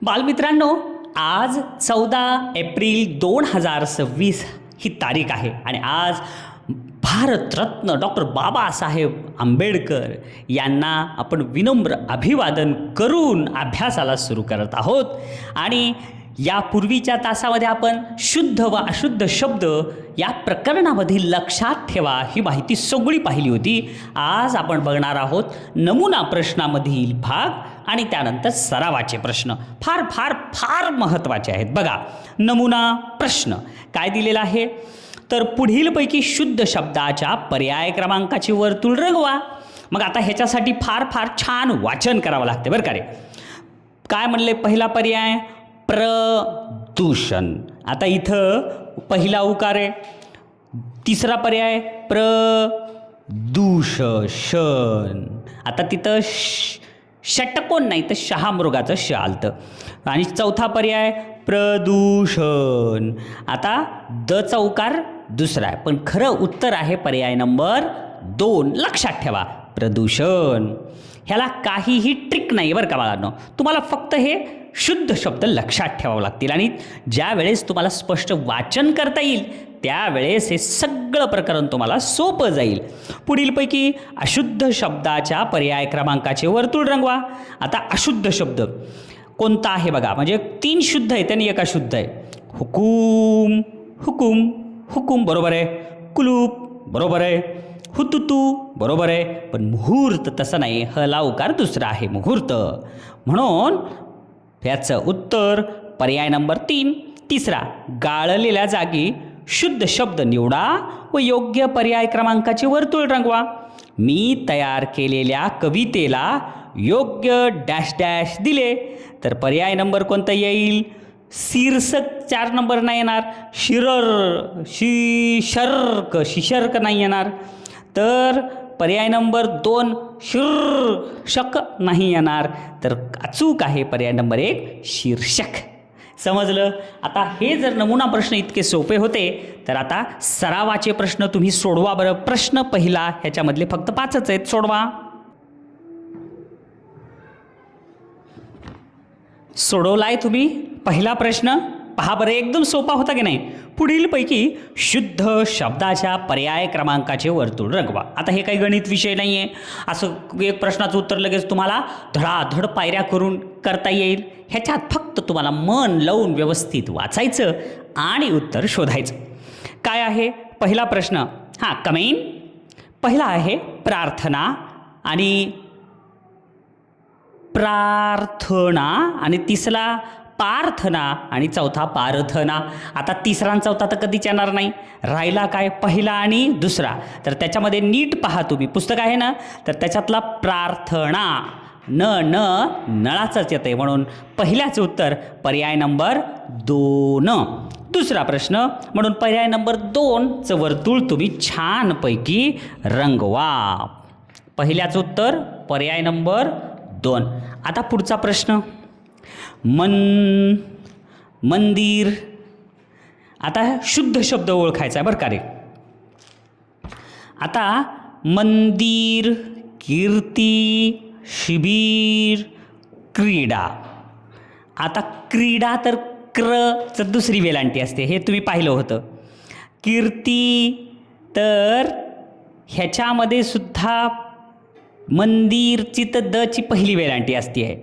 बालमित्रांनो, आज 14 एप्रिल 2026 ही तारीख आहे आणि आज भारतरत्न डॉक्टर बाबासाहेब आंबेडकर यांना आपण विनम्र अभिवादन करून अभ्यासाला सुरू करत आहोत. आणि यापूर्वीच्या तासामध्ये आपण शुद्ध व अशुद्ध शब्द या प्रकरणामधील लक्षात ठेवा ही माहिती सगळी पाहिली होती. आज आपण बघणार आहोत नमुना प्रश्नामधील भाग आणि त्यानंतर सरावाचे प्रश्न. फार फार फार महत्त्वाचे आहेत. बघा, नमुना प्रश्न काय दिलेला आहे तर पुढीलपैकी शुद्ध शब्दाच्या पर्याय क्रमांकाचे वर्तुळ रंगवा. मग आता ह्याच्यासाठी फार फार छान वाचन करावं लागते बरं का रे. काय म्हणले? पहिला पर्याय प्रदूषण. आता इथं पहिला उकार आहे. तिसरा पर्याय प्रदूषण. आता तिथं षटकोन नाही तर शहामृगाचं श आलतं. आणि चौथा पर्याय प्रदूषण. आता द चा उकार दुसरा आहे पण खरं उत्तर आहे पर्याय नंबर 2. लक्षात ठेवा, प्रदूषण. ह्याला काहीही ट्रिक नाही बरं का बाळांनो. तुम्हाला फक्त हे शुद्ध शब्द लक्षात ठेवावं लागतील आणि ज्या वेळेस तुम्हाला स्पष्ट वाचन करता येईल त्यावेळेस हे सगळं प्रकरण तुम्हाला सोपं जाईल. पुढीलपैकी अशुद्ध शब्दाच्या पर्याय क्रमांकाचे वर्तुळ रंगवा. आता अशुद्ध शब्द कोणता आहे बघा, म्हणजे 3 शुद्ध आहे त्यांनी एक अशुद्ध आहे. हुकूम, हुकूम, हुकूम बरोबर आहे. कुलूप बरोबर आहे. हुतुतू बरोबर आहे. पण मुहूर्त तसं नाही, हला उकार दुसरा आहे मुहूर्त. म्हणून याचं उत्तर पर्याय नंबर 3. तिसरा, गाळलेल्या जागी शुद्ध शब्द निवडा व योग्य पर्याय क्रमांकाचे वर्तुळ रंगवा. मी तयार केलेल्या कवितेला योग्य डॅश डॅश दिले तर पर्याय नंबर कोणता येईल? शीर्षक 4 नंबर नाही येणार. शिशर्क नाही येणार. तर पर्याय नंबर 2 शीर्षक नाही येणार. तर अचूक आहे पर्याय नंबर 1 शीर्षक. समजलं? आता हे जर नमुना प्रश्न इतके सोपे होते तर आता सरावाचे प्रश्न तुम्ही सोडवा बरं. प्रश्न पहिला, ह्याच्यामधले फक्त 5च आहेत, सोडवा. सोडवलाय तुम्ही पहिला प्रश्न? पहा बरं, एकदम सोपा होता की नाही. पुढीलपैकी शुद्ध शब्दाच्या पर्याय क्रमांकाचे वर्तुळ रंगवा. आता हे काही गणित विषय नाही आहे. असं एक प्रश्नाचं उत्तर लगेच तुम्हाला धडाधड पायऱ्या करून करता येईल. ह्याच्यात फक्त तुम्हाला मन लावून व्यवस्थित वाचायचं आणि उत्तर शोधायचं. काय आहे पहिला प्रश्न? हां, कमेन. पहिला आहे प्रार्थना आणि प्रार्थना आणि तिसरा पार्थना आणि चौथा पारथना. आता तिसरा आणि चौथा तर कधीच येणार नाही. राहिला काय? पहिला आणि दुसरा. तर त्याच्यामध्ये नीट पहा तुम्ही, पुस्तक आहे ना, तर त्याच्यातला प्रार्थना नळाचंच येतं आहे म्हणून पहिल्याचं उत्तर पर्याय नंबर 2. दुसरा प्रश्न म्हणून पर्याय नंबर 2चं वर्तुळ तुम्ही छानपैकी रंगवा. पहिल्याचं उत्तर पर्याय नंबर 2. आता पुढचा प्रश्न, मंदिर. आता शुद्ध शब्द ओळखायचा आहे बरं का रे. आता मंदिर, कीर्ती, शिबिर, क्रीडा. आता क्रीडा तर क्रचं दुसरी वेलांटी असते, हे तुम्ही पाहिलं होतं. कीर्ती तर ह्याच्यामध्ये सुद्धा मंदिरची तर दची पहिली वेलांटी असती आहे.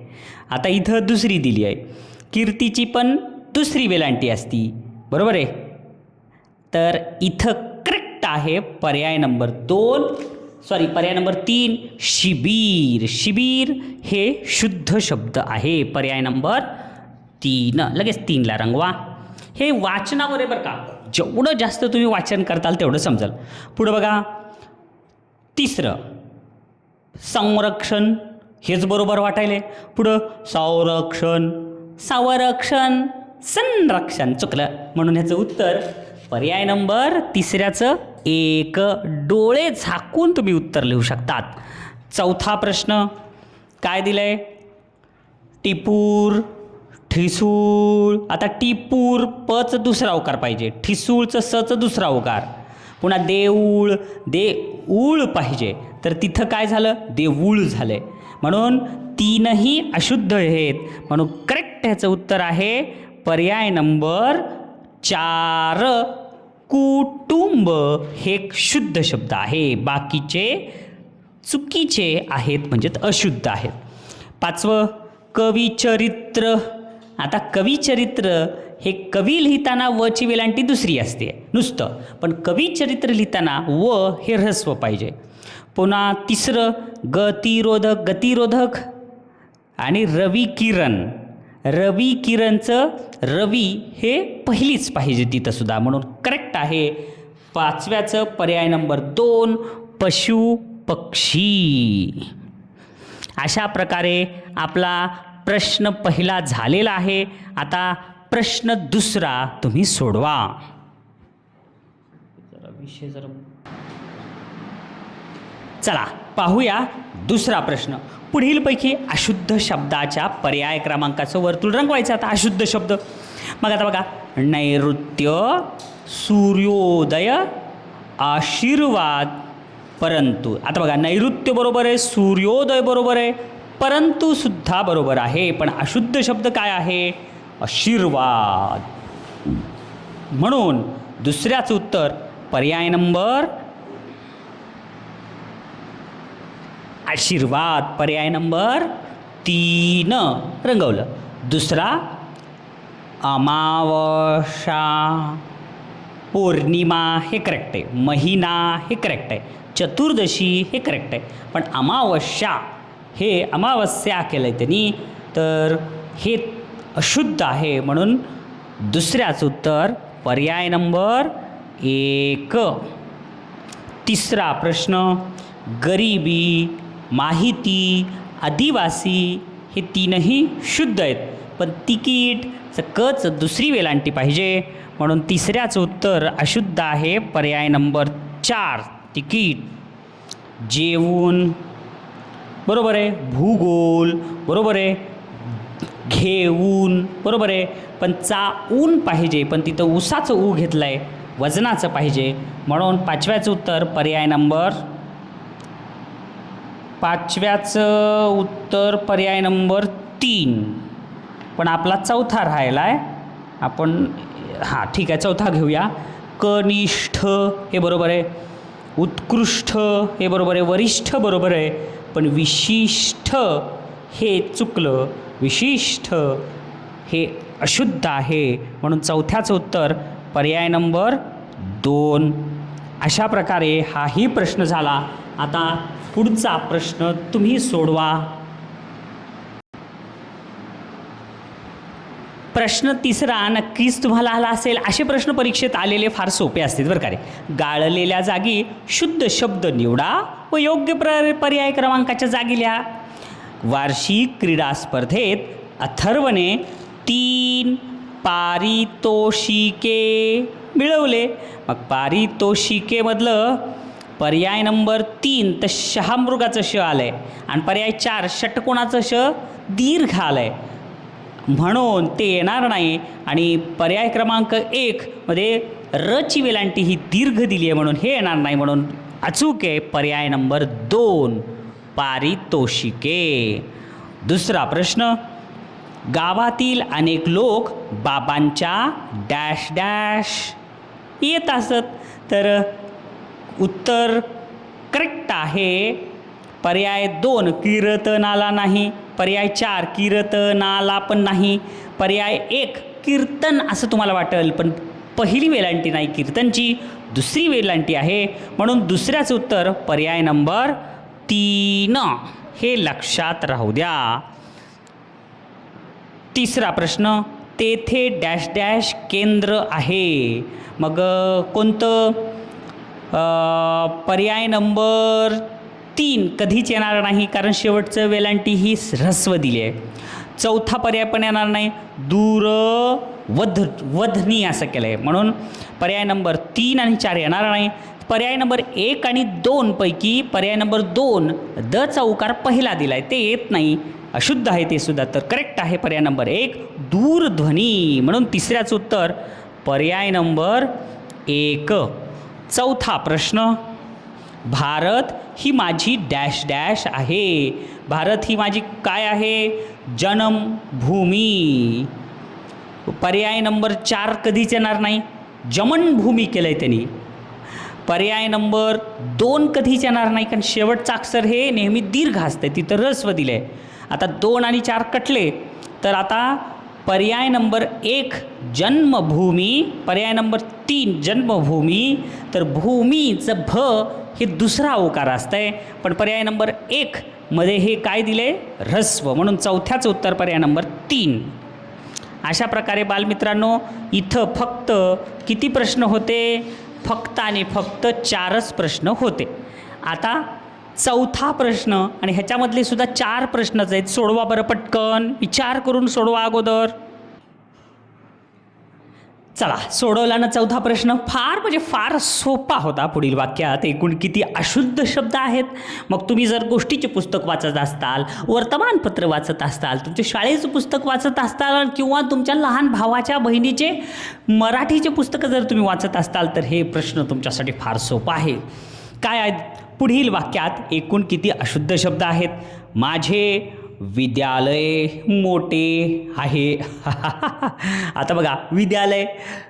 आता इथं दुसरी दिली आहे. कीर्तीची पण दुसरी वेलांटी असती, बरोबर आहे. तर इथं करेक्ट आहे पर्याय नंबर 3 शिबिर. शिबिर हे शुद्ध शब्द आहे. पर्याय नंबर 3. लगेच 3ला रंगवा. हे वाचनावर आहे बरं का. जेवढं जास्त तुम्ही वाचन करताल तेवढं समजेल. पुढं बघा, तिसरं संरक्षण. हेच बरोबर वाटायले. पुढं संरक्षण, संरक्षण चुकलं म्हणून ह्याचं उत्तर पर्याय नंबर 3चं 1. डोळे झाकून तुम्ही उत्तर लिहू शकतात. चौथा प्रश्न काय दिलंय? टिपूर, ठिसूळ. आता टिपूर पचं दुसरा उकार पाहिजे, ठिसूळचं सचं दुसरा उकार. पुन्हा देऊळ, देऊळ पाहिजे. तर तिथं काय झालं? देऊळ झालंय. म्हणून तीनही अशुद्ध आहेत. म्हणून करेक्ट ह्याचं उत्तर आहे पर्याय नंबर 4. कुटुंब हे एक शुद्ध शब्द आहे, बाकीचे चुकीचे आहेत म्हणजेच अशुद्ध आहेत. 5. कविचरित्र. आता कविचरित्र हे कवी लिहिताना वची वेलांटी दुसरी असते नुसतं, पण कविचरित्र लिहिताना व हे ऱ्हस्व पाहिजे. पुन्हा 3. गतिरोधक आणि रवी किरण. रवी किरणचं रवी हे पहिलीच पाहिजे तिथंसुद्धा, म्हणून करेक्ट आहे 5व्याचं पर्याय नंबर 2 पशु पक्षी. अशा प्रकारे आपला प्रश्न पहिला झालेला आहे. आता प्रश्न दुसरा तुम्ही सोडवा. चला पाहूया दुसरा प्रश्न. पुढीलपैकी अशुद्ध शब्दाच्या पर्याय क्रमांकाचं वर्तुळ रंगवायचं. आता अशुद्ध शब्द मग आता बघा, नैऋत्य, सूर्योदय, आशीर्वाद, परंतु. आता बघा, नैऋत्य बरोबर आहे, सूर्योदय बरोबर आहे, परंतु सुद्धा बरोबर आहे, पण अशुद्ध शब्द काय आहे? आशीर्वाद. म्हणून दुसऱ्याचं उत्तर पर्याय नंबर आशीर्वाद, पर्याय नंबर 3 रंगवलं. दुसरा अमावस्या, पौर्णिमा हे करेक्ट आहे, महिना हे करेक्ट आहे, चतुर्दशी हे करेक्ट आहे, पण अमावस्या हे अमावस्या केलं आहे त्यांनी, तर हे अशुद्ध आहे. म्हणून दुसऱ्याचं उत्तर पर्याय नंबर 1. तिसरा प्रश्न, गरिबी, माहिती, आदिवासी हे तीनही शुद्ध आहेत, पण तिकीट कच दुसरी वेलांटी पाहिजे, म्हणून तिसऱ्याचं उत्तर अशुद्ध आहे पर्याय नंबर 4 तिकीट. जेवून बरोबर आहे, भूगोल बरोबर आहे, घेऊन बरोबर आहे, पण ऊन पाहिजे, पण तिथं उसाचं ऊ घेतलं आहे, वजनाचं पाहिजे, म्हणून 5व्याचं उत्तर पर्याय नंबर 3. पण आपला चौथा राहिला आहे, आपण हां ठीक आहे चौथा घेऊया. कनिष्ठ हे बरोबर आहे, उत्कृष्ट हे बरोबर आहे, वरिष्ठ बरोबर आहे, पण विशिष्ट हे चुकलं, विशिष्ट हे अशुद्ध आहे, म्हणून चौथ्याचं उत्तर पर्याय नंबर 2. अशा प्रकारे हाही प्रश्न झाला. आता पुढचा प्रश्न तुम्ही सोडवा. प्रश्न तिसरा नक्कीच तुम्हाला आला असेल. असे प्रश्न परीक्षेत आलेले फार सोपे असतील बरं का रे. गाळलेल्या जागी शुद्ध शब्द निवडा व योग्य पर्याय क्रमांकाच्या जागी लिहा. वार्षिक क्रीडा स्पर्धेत अथर्वने 3 पारितोषिके मिळवले. मग पारितोषिकेमधलं पर्याय नंबर 3 तर शहामृगाचं श आलं आहे, आणि पर्याय 4 षटकोणाचं श दीर्घ आलं आहे, म्हणून ते येणार नाही. आणि पर्याय क्रमांक 1 मध्ये रची वेलांटी ही दीर्घ दिली आहे, म्हणून हे येणार नाही, म्हणून अचूक आहे पर्याय नंबर 2 पारितोषिके. दुसरा प्रश्न, गावातील अनेक लोक बाबांच्या डॅश डॅश येत असत, तर उत्तर करेक्ट आहे पर्याय 2 कीर्तनाला नाही, पर्याय 4 कीर्तनाला पण नाही, पर्याय 1 कीर्तन असं तुम्हाला वाटेल, पण पहिली वेलांटी नाही कीर्तनची, दुसरी वेलांटी आहे, म्हणून दुसऱ्याचं उत्तर पर्याय नंबर 3 हे लक्षात राहू द्या. तिसरा प्रश्न, तेथे डॅश डॅश केंद्र आहे. मग कोणतं? पर्याय नंबर 3 कधीच येणार नाही, कारण शेवटचं वेलांटी ही ऱ्हस्व दिली आहे. चौथा पर्याय पण येणार नाही, वधनी असं केलं आहे, म्हणून पर्याय नंबर 3 आणि 4 येणार नाही. पर्याय नंबर 1 आणि 2 पैकी पर्याय नंबर 2 द चा उकार पहिला दिला आहे, ते येत नाही, अशुद्ध आहे ते सुद्धा, तर करेक्ट आहे पर्याय नंबर 1 दूरध्वनी, म्हणून तिसऱ्याचं उत्तर पर्याय नंबर 1. चौथा प्रश्न, भारत ही माझी डॅश डॅश आहे. भारत ही माझी काय आहे? जन्मभूमी. पर्याय नंबर 4 कधीच येणार नाही, जमनभूमी केलं आहे त्यांनी. पर्याय नंबर 2 कधीच येणार नाही, कारण शेवटचं अक्षर हे नेहमी दीर्घ असते, तिथं रस्व दिलं आहे. आता 2 आणि 4 कटले, तर आता पर्याय नंबर 1 जन्मभूमी, पर्याय नंबर 3 जन्मभूमी. तर भूमीचं भ हे दुसरा उकार असतंय, पण पर्याय नंबर 1 मध्ये हे काय दिले? ऱ्हस्व. म्हणून चौथ्याचं उत्तर पर्याय नंबर 3. अशा प्रकारे बालमित्रांनो इथं फक्त किती प्रश्न होते? फक्त आणि फक्त 4च प्रश्न होते. आता चौथा प्रश्न, आणि ह्याच्यामधले सुद्धा 4 प्रश्नच आहेत. सोडवा बरं पटकन, विचार करून सोडवा अगोदर. चला सोडवला ना चौथा प्रश्न. म्हणजे फार सोपा होता. पुढील वाक्यात एकूण किती अशुद्ध शब्द आहेत? मग तुम्ही जर गोष्टीचे पुस्तक वाचत असताल, वर्तमानपत्र वाचत असताल, तुमचे शाळेचं पुस्तक वाचत असताल, किंवा तुमच्या लहान भावाच्या बहिणीचे मराठीचे पुस्तकं जर तुम्ही वाचत असताल, तर हे प्रश्न तुमच्यासाठी फार सोपा आहे. काय आहेत पुढील वाक्यात? एकूण किती अशुद्ध शब्द आहेत? माझे विद्यालय मोठे आहे. आता बघा, विद्यालय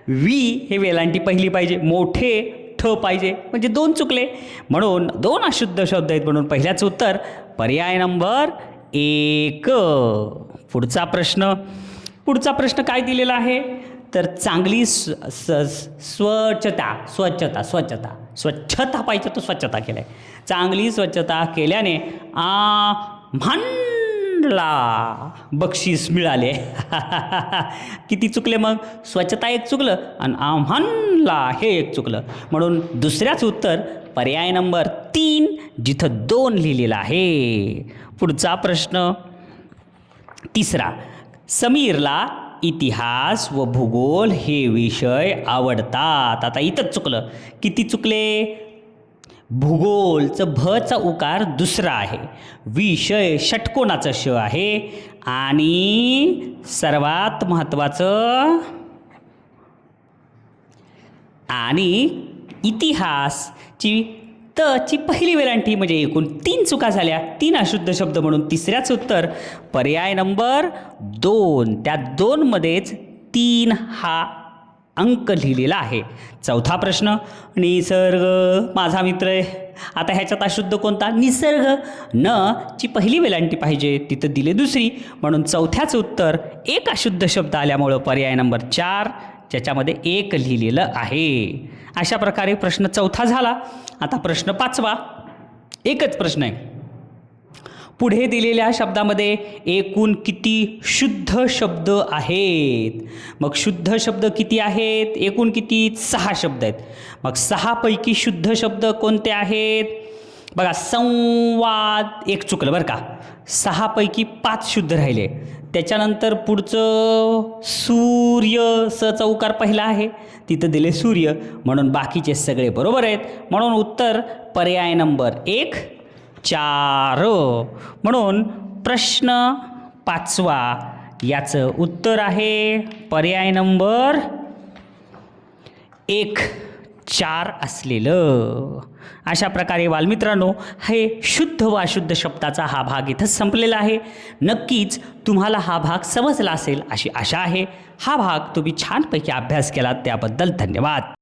वी हे वेलांटी पहिली पाहिजे, मोठे ठ पाहिजे, म्हणजे 2 चुकले. म्हणून 2 अशुद्ध शब्द आहेत, म्हणून पहिल्याचं उत्तर पर्याय नंबर 1. पुढचा प्रश्न काय दिलेला आहे? तर चांगली स्वच्छता पाहिजे, तो स्वच्छता केलाय. चांगली स्वच्छता केल्याने ला बक्षीस मिळाले. किती चुकले मग? स्वच्छता 1 चुकलं आणि आम्हानला हे 1 चुकलं. म्हणून दुसऱ्याच उत्तर पर्याय नंबर 3 जिथं 2 लिहिलेलं आहे. पुढचा प्रश्न तिसरा. समीरला इतिहास व भूगोल हे विषय आवडतात. आता इथंच चुकलं. किती चुकले? भूगोलचं भचा उकार दुसरा आहे, विषय षटकोनाचं श आहे, आणि सर्वात महत्त्वाचं आणि इतिहासची ची पहिली वेलांटी, म्हणजे एकूण 3 चुका झाल्या. 3 अशुद्ध शब्द, म्हणून तिसऱ्याच उत्तर पर्याय नंबर 2. त्या 2 मध्येच 3 हा अंक लिहिलेला आहे. चौथा प्रश्न. निसर्ग माझा मित्र आहे. आता ह्याच्यात अशुद्ध कोणता? निसर्ग. न ची पहिली वेलांटी पाहिजे, तिथं दिले दुसरी, म्हणून चौथ्याचं उत्तर 1 अशुद्ध शब्द आल्यामुळं पर्याय नंबर 4 ज्याच्यामध्ये 1 लिहिलेलं आहे. अशा प्रकारे प्रश्न चौथा झाला. आता प्रश्न 5वा. एकच प्रश्न आहे. पुढे दिलेल्या शब्दामध्ये एकूण किती शुद्ध शब्द आहेत? मग शुद्ध शब्द किती आहेत? एकूण किती? 6 शब्द आहेत. मग 6 पैकी शुद्ध शब्द कोणते आहेत? बघा, संवाद 1 चुकलं बरं का. 6 पैकी 5 शुद्ध राहिले. त्याच्यानंतर पुढचं सूर्य, स चौकार पहिला आहे, तिथं दिले सूर्य, म्हणून बाकीचे सगळे बरोबर आहेत. म्हणून उत्तर पर्याय नंबर 1 4. म्हणून प्रश्न 5वा याचं उत्तर आहे पर्याय नंबर 1 4 असलेलं. अशा प्रकारे बालमित्रांनो हे शुद्ध व अशुद्ध शब्दाचा हा भाग इथंच संपलेला आहे. नक्कीच तुम्हाला हा भाग समजला असेल अशी आशा आहे. हा भाग तुम्ही छानपैकी अभ्यास केलात त्याबद्दल धन्यवाद.